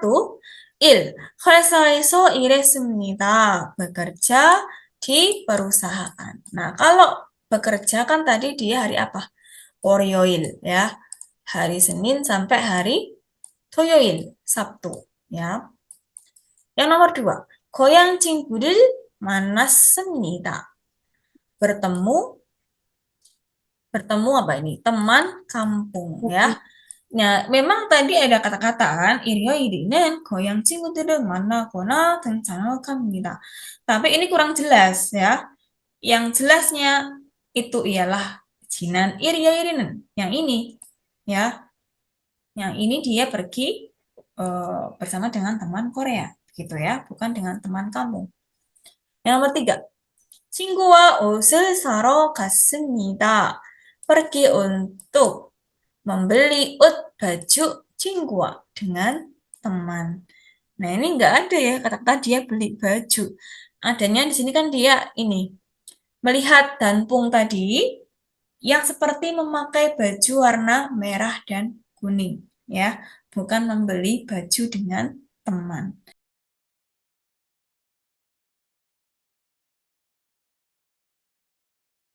회사에서 일했습니다. bekerja di perusahaan. Nah, kalau bekerja kan tadi dia hari apa? 월요일 ya. Hari Senin sampai hari 토요일, Sabtu ya. Yang nomor 2, 고향 친구를 만났습니다. bertemu apa ini? Teman kampung ya. Nah, memang tadi ada kata-kataan 일요일에는 고향 친구들을 만나거나 등산을 갑니다. Tapi ini kurang jelas ya. Yang jelasnya itu ialah jinan 일요일에는 yang ini ya. Yang ini dia pergi bersama dengan teman Korea gitu ya, bukan dengan teman kampung. Yang nomor 3, 친구와 옷을 사러 갔습니다. Pergi untuk membeli baju 친구와 dengan teman. Nah, ini enggak ada ya kata-kata dia beli baju. Adanya di sini kan dia ini melihat danpung tadi yang seperti memakai baju warna merah dan kuning ya, bukan membeli baju dengan teman.